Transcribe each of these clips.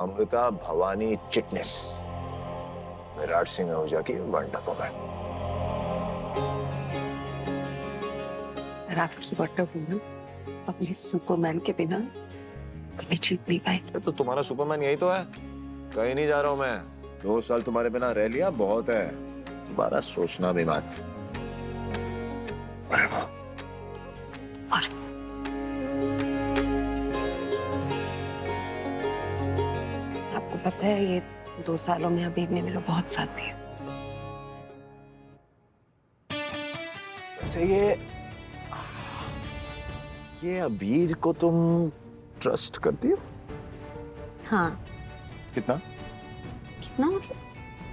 अमृता भवानी चिटनिस, विराट सिंह आहूजा की wonder woman. आपकी wonder woman अपने सुपरमैन के बिना कभी जीत नहीं पाएगी। तो तुम्हारा सुपरमैन यही तो है। कहीं नहीं जा रहा हूं मैं। 2 साल तुम्हारे बिना रह लिया, बहुत है। दोबारा सोचना भी मत। आपको पता है ये 2 सालों में अबीर ने मेरा बहुत साथ दिया। वैसे ये अबीर को तुम ट्रस्ट करती हो? हाँ। कितना? कितना मतलब?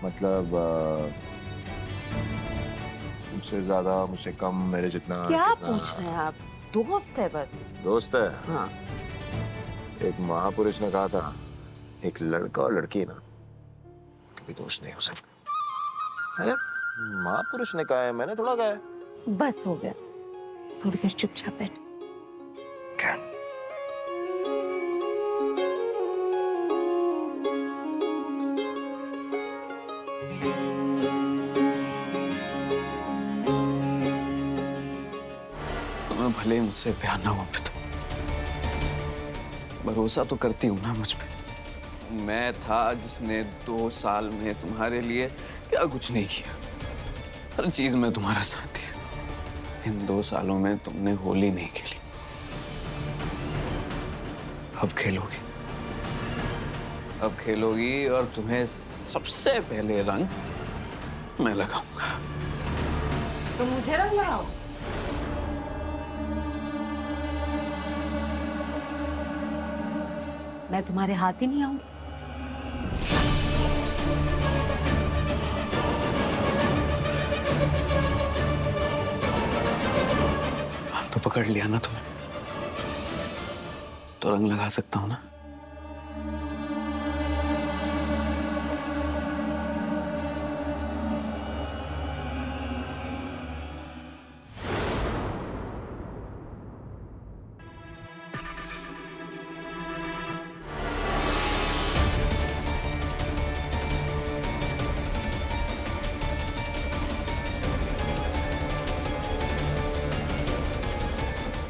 मतलब मुझसे ज्यादा, मुझसे कम, मेरे जितना? क्या पूछ रहे हैं आप? दोस्त है बस। दोस्त है? हाँ। एक महापुरुष ने कहा था, एक लड़का और लड़की ना कभी दोस्त नहीं हो सकते। अरे महापुरुष ने कहा है, मैंने थोड़ा कहा है। बस हो गया, थोड़ी देर चुपचाप बैठ। क्या? तुम्हें भले ही मुझसे प्यार ना हो तो भरोसा तो करती हूँ ना मुझ पे। मैं था जिसने 2 साल में तुम्हारे लिए क्या कुछ नहीं किया, हर चीज में तुम्हारा साथ दिया। इन 2 सालों में तुमने होली नहीं खेली, अब खेलोगी। अब खेलोगी और तुम्हें सबसे पहले रंग मैं लगाऊंगा। तो मुझे रंग लगाओ। मैं तुम्हारे हाथ ही नहीं आऊंगी। हाथ तो पकड़ लिया ना तुम्हें, तो रंग लगा सकता हूं ना।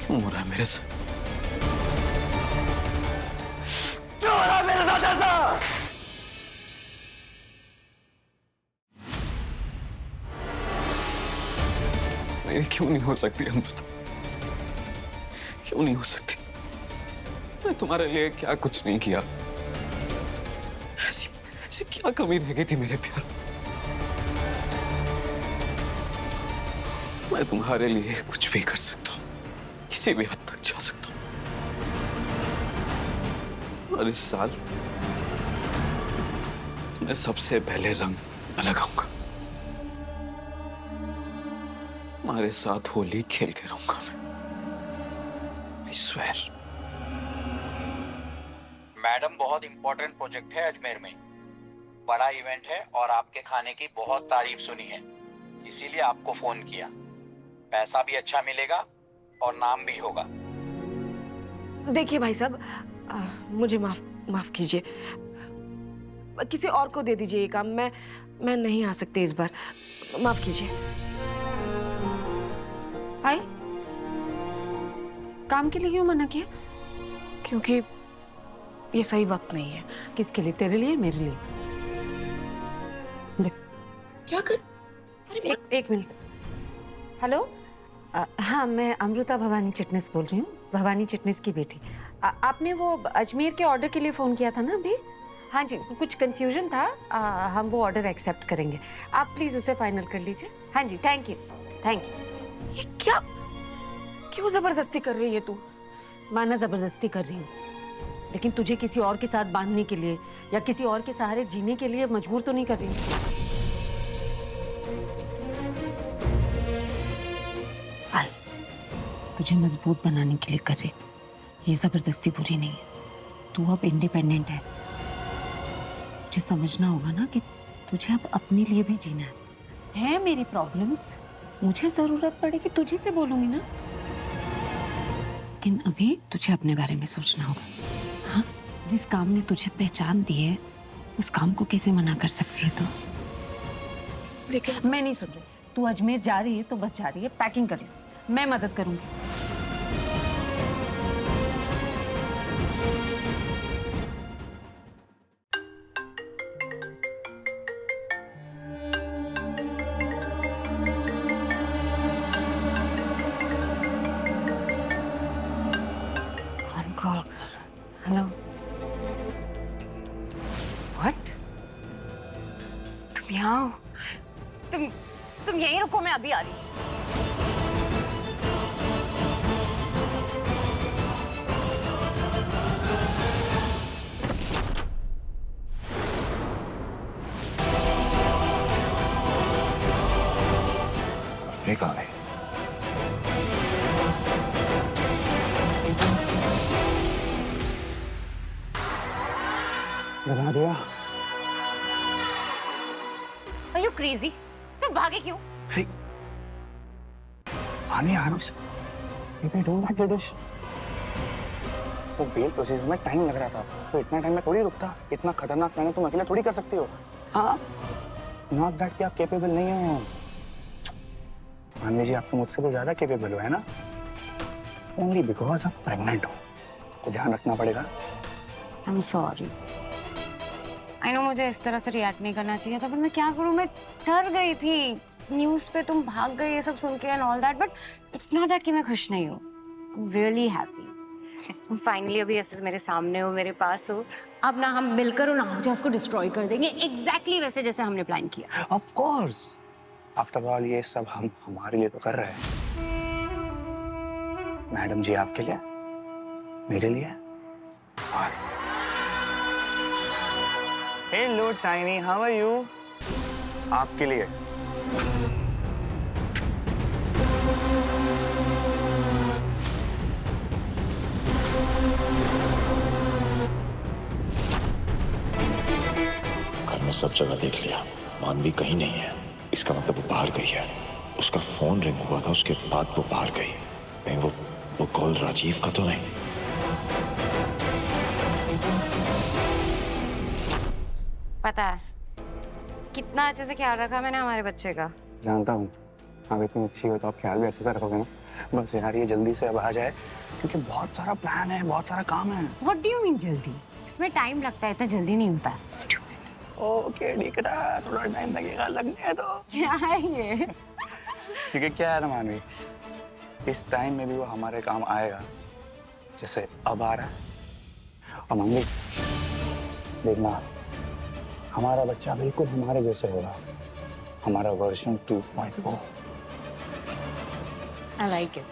क्यों हो रहा है मेरे साथ? क्यों हो रहा है मेरे साथ ऐसा? नहीं, क्यों नहीं हो सकती अमृता? क्यों नहीं हो सकती? मैं तुम्हारे लिए क्या कुछ नहीं किया। ऐसी ऐसी क्या कमी रह गई थी मेरे प्यार में? मैं तुम्हारे लिए कुछ भी कर सकता हूँ, किसी भी हद तक जा सकता हूँ। और इस साल मैं सबसे पहले रंग मैं लगाऊंगा। तुम्हारे साथ होली खेल के रहूंगा मैं। I swear। मैडम, बहुत इंपॉर्टेंट प्रोजेक्ट है अजमेर में, बड़ा इवेंट है और आपके खाने की बहुत तारीफ सुनी है, इसीलिए आपको फोन किया। पैसा भी अच्छा मिलेगा और नाम भी होगा। देखिए भाई साहब, मुझे माफ कीजिए, किसी और को दे दीजिए ये काम। मैं नहीं आ सकती इस बार, माफ कीजिए। आई काम के लिए क्यों मना किया? क्योंकि ये सही वक्त नहीं है। किसके लिए? तेरे लिए, मेरे लिए? देख क्या कर? अरे एक मिनट। हेलो, हाँ मैं अमृता भवानी चिटनिस बोल रही हूँ, भवानी चिटनिस की बेटी। आपने वो अजमेर के ऑर्डर के लिए फोन किया था ना अभी? हाँ जी, कुछ कंफ्यूजन था। हम वो ऑर्डर एक्सेप्ट करेंगे, आप प्लीज उसे फाइनल कर लीजिए। हाँ जी, थैंक यू थैंक यू। ये क्या, क्यों जबरदस्ती कर रही है तू? माना जबरदस्ती कर रही हूँ, लेकिन तुझे किसी और के साथ बांधने के लिए या किसी और के सहारे जीने के लिए मजबूर तो नहीं कर रही हूँ। तुझे मजबूत बनाने के लिए कर रही हूँ, ये जबरदस्ती बुरी नहीं है। तू अब इंडिपेंडेंट है, तुझे समझना होगा ना कि तुझे अब अपने लिए भी जीना है। मेरी प्रॉब्लम्स, मुझे जरूरत पड़ेगी तुझी से बोलूंगी ना, लेकिन अभी तुझे अपने बारे में सोचना होगा। हाँ, जिस काम ने तुझे पहचान दी है उस काम को कैसे मना कर सकती है तू? लेकिन मैं नहीं सुन रही। तू अजमेर जा रही है तो बस जा रही है, पैकिंग कर ले, मैं मदद करूंगी। कौन कॉल कर? Hello, what? तुम यहाँ हो? तुम यहीं रुको, मैं अभी आ रही हूँ। ये कहाँ गए? बना दिया। Are you crazy? तुम भागे क्यों? आने आराम से। Maybe don't like the dish. वो बेल प्रोसेस में टाइम लग रहा था, तो इतना टाइम में थोड़ी रुकता। इतना खतरनाक मैंने तुम अकेले थोड़ी कर सकती हो। हाँ, नॉट दैट कि आप कैपेबल नहीं हो। मानवी जी, आप तो मुझसे भी ज्यादा कैपेबल हो, है ना? ओनली बिकॉज आप प्रेग्नेंट हो, तो ध्यान रखना पड़ेगा। I'm sorry. I know मुझे इस तरह से रिएक्ट नहीं करना चाहिए था, पर मैं क्या करूं, मैं डर गई थी। न्यूज़ पे तुम भाग गए ये सब सुन के and all that, but it's not that कि मैं खुश नहीं हूँ। I am really happy. तुम फाइनली अभी ऐसे मेरे सामने हो, मेरे पास हो। अब ना हम मिलकर ना मुझे को डिस्ट्रॉय कर देंगे, एग्जैक्टली वैसे जैसे हमने प्लान किया। ऑफ कोर्स, आफ्टर ऑल ये सब हम हमारे लिए तो कर रहे हैं। मैडम जी आपके लिए, मेरे लिए, और hello tiny, how are you? आपके लिए। घर में सब जगह देख लिया, मानवी कहीं नहीं है। इसका मतलब वो बाहर गई है। उसका फोन रिंग हुआ था, उसके बाद वो बाहर गई। कहीं वो कॉल राजीव का तो नहीं? पता है कितना अच्छे से ख्याल रखा मैंने हमारे बच्चे का। जानता हूँ, आप इतनी अच्छी हो तो आप ख्याल भी अच्छे से रखोगे ना। बस यार ये जल्दी से अब आ जाए, क्योंकि बहुत सारा प्लान है, बहुत सारा काम है। What do you mean जल्दी? इसमें टाइम लगता है, इतना जल्दी नहीं होता। ओके ठीक है, थोड़ा टाइम लगेगा, लगने दो। क्या है ये? क्योंकि क्या है ना मानवी, इस टाइम में भी वो हमारे काम आएगा, जैसे अब आ रहा है। और मानवी देखना, हमारा बच्चा बिल्कुल हमारे जैसे होगा, हमारा वर्जन 2.0। I like it.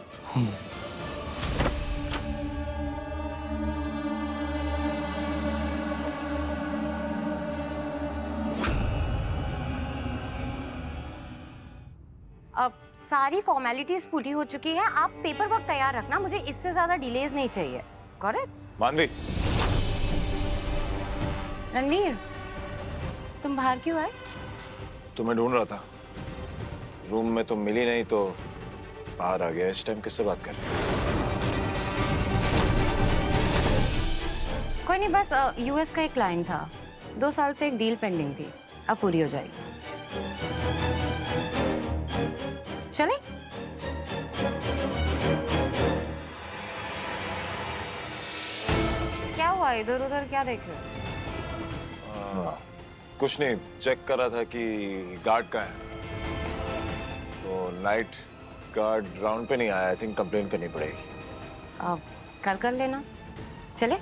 अब सारी फॉर्मेलिटीज पूरी हो चुकी है, आप पेपर वर्क तैयार रखना, मुझे इससे ज्यादा डिलेज नहीं चाहिए। करेक्ट? मानवी, रणवीर, तुम बाहर क्यों आए? तुम्हें ढूंढ रहा था। रूम में तुम मिली नहीं तो बाहर आ गया। इस टाइम किससे बात कर रही हो? कोई नहीं, बस यूएस का एक क्लाइंट था, 2 साल से एक डील पेंडिंग थी, अब पूरी हो जाएगी। चले? क्या हुआ, इधर उधर क्या देख रहे हो? कुछ नहीं, चेक कर रहा था कि गार्ड का है। तो नाइट गार्ड राउंड पे नहीं आया। आई थिंक कंप्लेन करनी पड़ेगी। अब कल कर लेना। चले?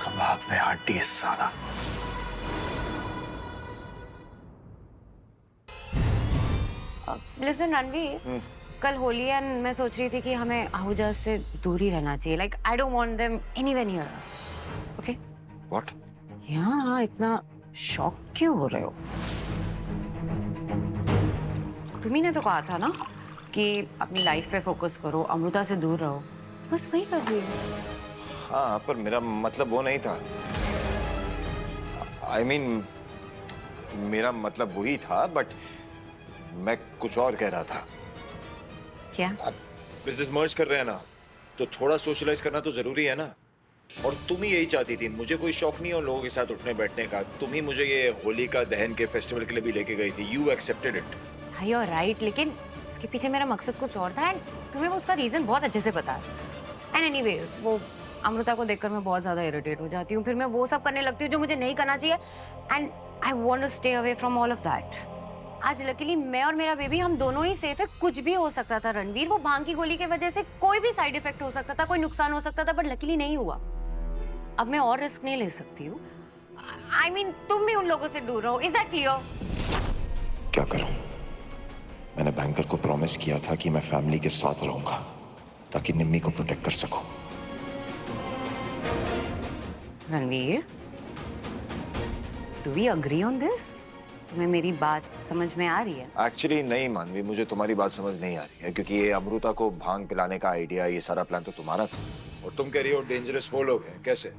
कबाब में हड्डी साला। लिसन रणवीर, कल होली है, मैं सोच रही थी कि हमें आहूजा से दूर ही रहना चाहिए। Like I don't want them anywhere near us. Okay? What? यहाँ इतना शॉक क्यों हो रहे हो? तुम्ही ने तो कहा था ना कि अपनी लाइफ पे फोकस करो, अमृता से दूर रहो। बस वही कर रही हूँ। हाँ, पर मेरा मतलब वो नहीं था। आई मीन मेरा मतलब वही था, बट मैं कुछ और कह रहा था। क्या? बिजनेस मर्ज कर रहे हैं ना, तो थोड़ा सोशलाइज करना तो जरूरी है ना। और तुम ही यही चाहती थी, मुझे कोई शौक नहीं है उन लोगों के साथ उठने बैठने का। तुम ही मुझे ये होली का दहन के फेस्टिवल के लिए भी लेके गई थी। You accepted it. हाँ यू आर राइट, लेकिन उसके पीछे मेरा मकसद कुछ और था एंड तुम्हें वो उसका रीजन बहुत अच्छे से पता है। एंड एनीवेज वो अमृता को देखकर मैं बहुत ज्यादा इरिटेट हो जाती हूँ, फिर मैं वो सब करने लगती हूँ जो मुझे नहीं करना चाहिए and I want to stay away from all of that. आज लकीली मैं और मेरा बेबी हम दोनों ही सेफ है। कुछ भी हो सकता था रणवीर, वो भांग की गोली की वजह से कोई भी साइड इफेक्ट हो सकता था, कोई नुकसान हो सकता था, बट लकीली नहीं हुआ। अब मैं और रिस्क नहीं ले सकती हूँ। आई मीन तुम भी उन लोगों से दूर रहो, इज दैट क्लियर? क्या करूं? मैंने बैंकर को प्रॉमिस किया था कि मैं फैमिली के साथ रहूंगा ताकि निम्मी को प्रोटेक्ट कर सकूं। Ranveer, do we agree on this? तुम्हें मेरी बात समझ में आ रही है? एक्चुअली नहीं मानवी, मुझे तुम्हारी बात समझ नहीं आ रही है, क्योंकि ये अमृता को भांग पिलाने का आइडिया, ये सारा प्लान तो तुम्हारा था। और तुम कह रही हो डेंजरस वो लोग हैं। कैसे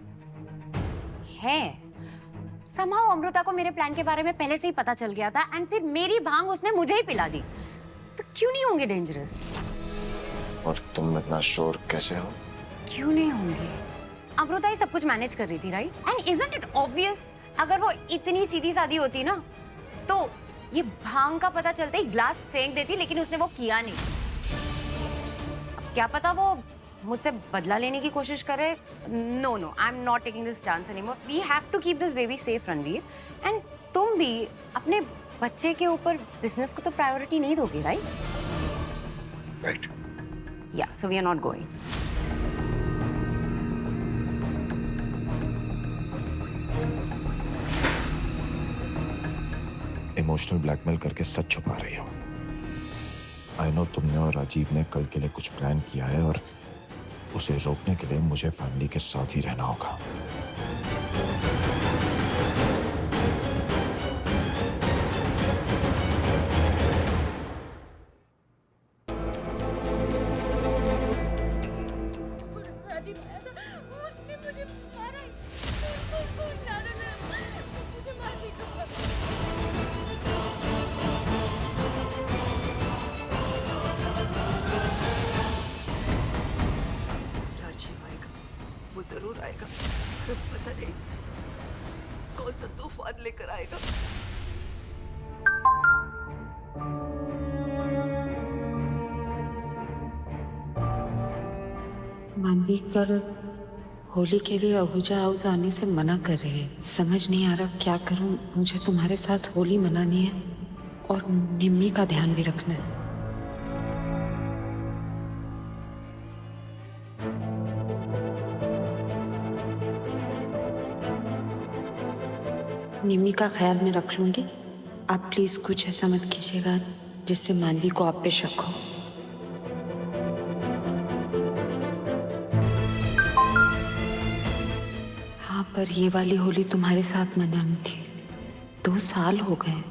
है? somehow अमृता को मेरे प्लान के बारे में पहले से ही पता चल गया था एंड फिर मेरी भांग उसने मुझे ही पिला दी, तो क्यों नहीं होंगे डेंजरस? और तुम इतना श्योर कैसे हो? क्यों नहीं होंगे? अमृता ही सब कुछ मैनेज कर रही थी, right? And isn't it obvious, अगर वो इतनी सीधी सादी होती ना तो ये भांग का पता चलते ही ग्लास फेंक देती, लेकिन उसने वो किया नहीं। अब क्या पता वो मुझसे बदला लेने की कोशिश करे। No no, I am not taking this chance anymore. We have to keep this baby safe Ranveer. And तुम भी अपने बच्चे के ऊपर बिजनेस को तो प्रायोरिटी नहीं दोगे, राइट? राइट। या so we are not going. Emotional blackmail करके सच छुपा रही हो। आई नो तुमने और राजीव ने कल के लिए कुछ प्लान किया है और उसे रोकने के लिए मुझे फैमिली के साथ ही रहना होगा। उसने मुझे मारा, मुझे मार देगा। राजीव आएगा, वो जरूर आएगा। पता नहीं कौन सा तूफान लेकर आएगा। मानवी कल होली के लिए आहूजा हाउस आने से मना कर रहे हैं। समझ नहीं आ रहा क्या करूं। मुझे तुम्हारे साथ होली मनानी है और निम्मी का ध्यान भी रखना है। निम्मी का ख्याल मैं रख लूंगी। आप प्लीज कुछ ऐसा मत कीजिएगा जिससे मानवी को आप पे शक हो। हाँ, पर ये वाली होली तुम्हारे साथ मनानी थी। 2 साल हो गए।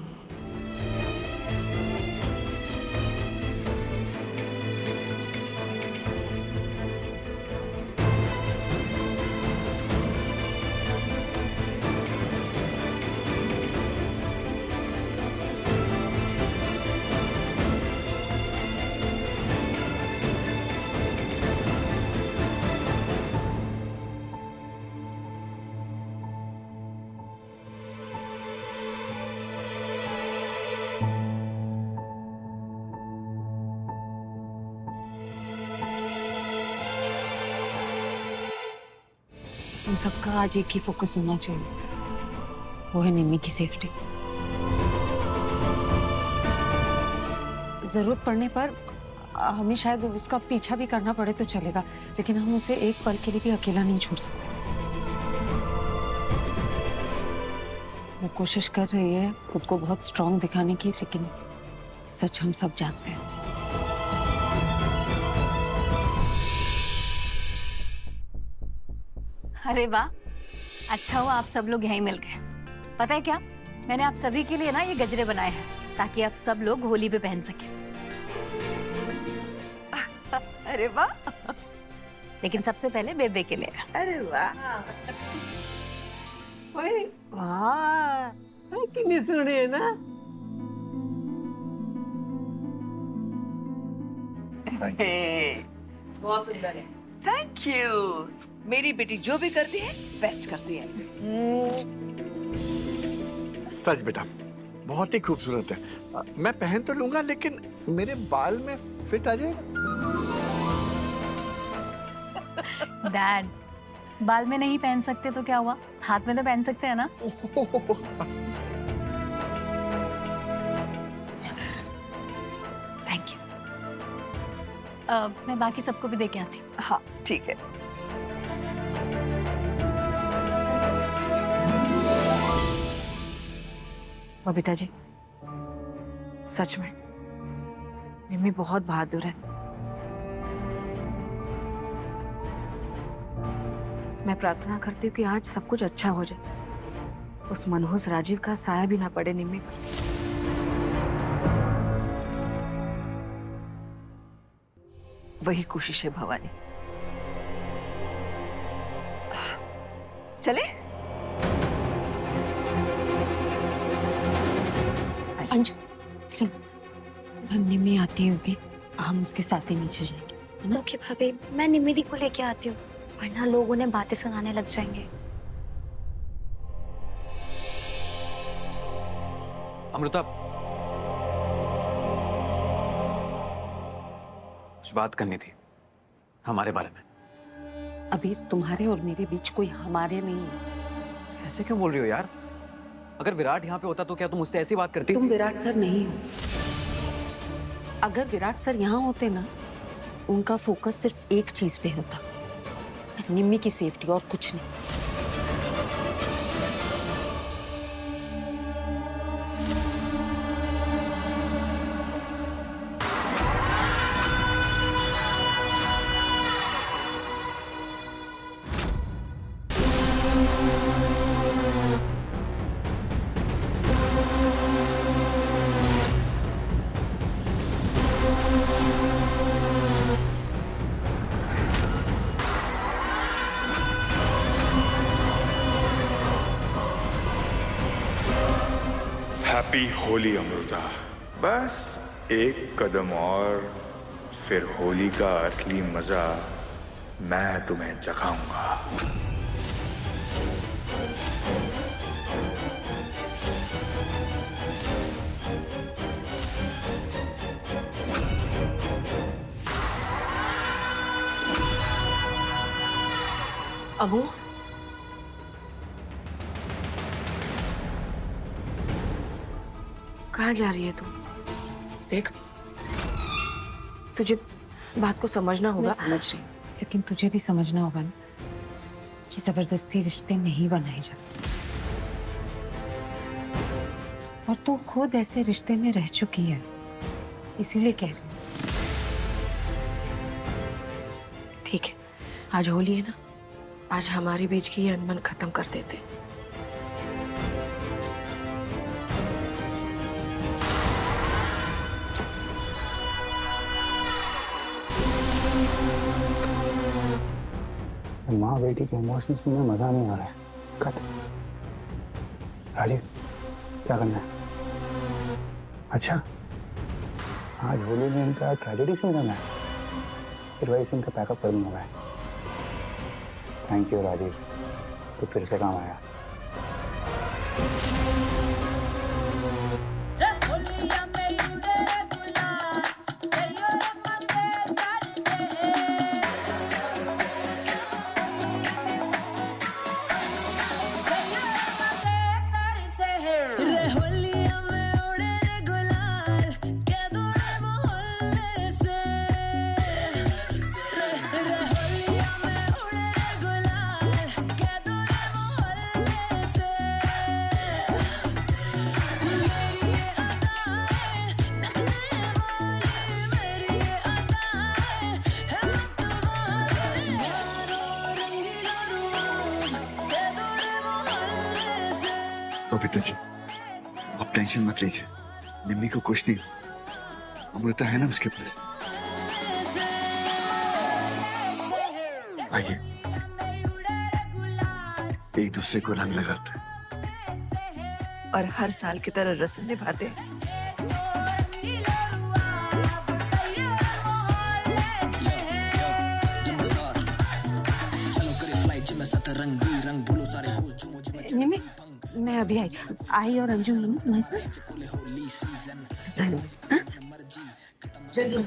हम सबका आज एक ही फोकस होना चाहिए, वो है निम्मी की सेफ्टी। जरूरत पड़ने पर हमें शायद उसका पीछा भी करना पड़े तो चलेगा, लेकिन हम उसे एक पल के लिए भी अकेला नहीं छोड़ सकते। वो कोशिश कर रही है खुद को बहुत स्ट्रांग दिखाने की, लेकिन सच हम सब जानते हैं। अरे वाह, अच्छा हुआ आप सब लोग यहीं मिल गए। पता है क्या, मैंने आप सभी के लिए ना ये गजरे बनाए हैं ताकि आप सब लोग होली पे पहन सकें। अरे वाह, लेकिन सबसे पहले बेबे के लिए। अरे वाह, ओए वाह, कितने सोहने है ना। बहुत सुंदर है। Thank you. मेरी बेटी जो भी करती है बेस्ट करती है। सच बेटा बहुत ही खूबसूरत है। मैं पहन तो लूंगा लेकिन मेरे बाल में फिट आ जाएगा। डैड, बाल में नहीं पहन सकते तो क्या हुआ, हाथ में तो पहन सकते हैं ना। Thank you. मैं बाकी सबको भी दे के आती हूँ। हाँ ठीक है। बबीता जी, सच में निम्मी बहुत बहादुर है। मैं प्रार्थना करती हूँ कि आज सब कुछ अच्छा हो जाए, उस मनहूस राजीव का साया भी ना पड़े निम्मी पर। वही कोशिश है भवानी। चले? अंजू सुन, हम निम्मी आती होगी, हम उसके साथ ही नीचे जाएंगे। ओके भाभी, मैं निम्मी को लेके आती हूँ, वरना लोग उन्हें बातें सुनाने लग जाएंगे। अमृता, कुछ बात करनी थी हमारे बारे में। अबीर, तुम्हारे और मेरे बीच कोई हमारे नहीं है। ऐसे क्यों बोल रही हो यार? अगर विराट यहाँ पे होता तो क्या तुम मुझसे ऐसी बात करती? तुम विराट सर नहीं हो। अगर विराट सर यहाँ होते ना, उनका फोकस सिर्फ एक चीज पे होता, निम्मी की सेफ्टी, और कुछ नहीं। हैप्पी होली अमृता। बस एक कदम और, फिर होली का असली मजा मैं तुम्हें चखाऊंगा। अबू, कहाँ जा रही है तू? देख, तुझे बात को समझना होगा। मैं समझ रही हूँ, लेकिन तुझे भी समझना होगा ना कि जबरदस्ती रिश्ते नहीं बनाए जाते। और तू खुद ऐसे रिश्ते में रह चुकी है, इसीलिए कह रही हूँ। ठीक है, आज होली है ना, आज हमारे बीच की ये अनबन खत्म कर देते। माँ बेटी के इमोशंस में मजा नहीं आ रहा है। कट। राजीव, क्या करना है? अच्छा, आज होली में इनका ट्रेजेडी सीन करना है, फिर वही सीन का पैकअप कर दूंगा मैं। थैंक यू राजीव, तो फिर से काम आया। बबीता जी, आप टेंशन मत लीजिए, निम्मी को कुछ नहीं, अमृता है ना उसके पास। आइए, एक दूसरे को रंग लगाते हैं और हर साल की तरह रस्म निभाते हैं। मैं अभी आई और अंजू है ना तुम्हारे साथ? चलिए।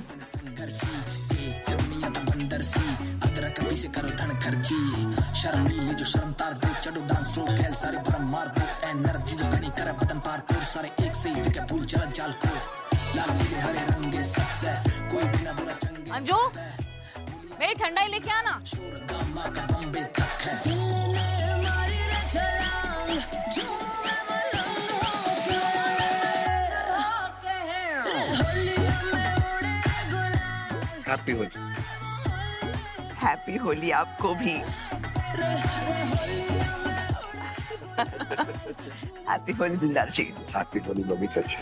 अंजू मेरी ठंडाई लेके आना। हैप्पी होली। हैप्पी होली आपको भी। Happy Holi Dildar ji. Happy Holi Babita ji.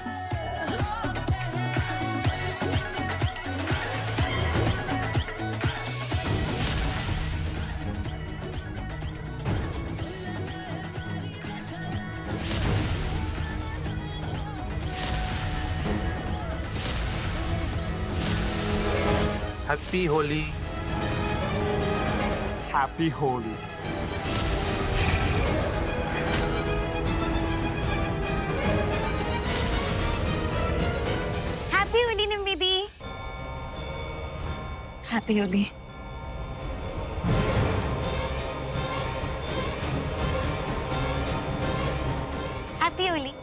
Happy Holi. Happy Holi. Happy Holi Nimmi di. Happy Holi. Happy Holi.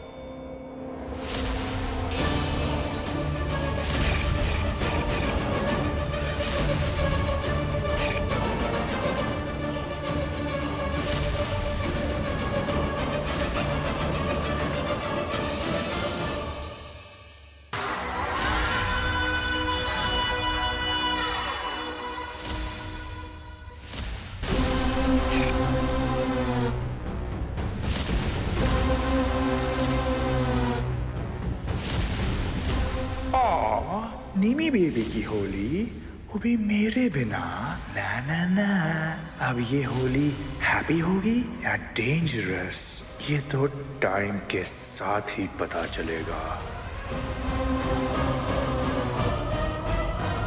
Nimmi baby की होली, वो भी मेरे बिना। ना ना ना, अब ये होली हैप्पी होगी या डेंजरस, ये तो टाइम के साथ ही पता चलेगा।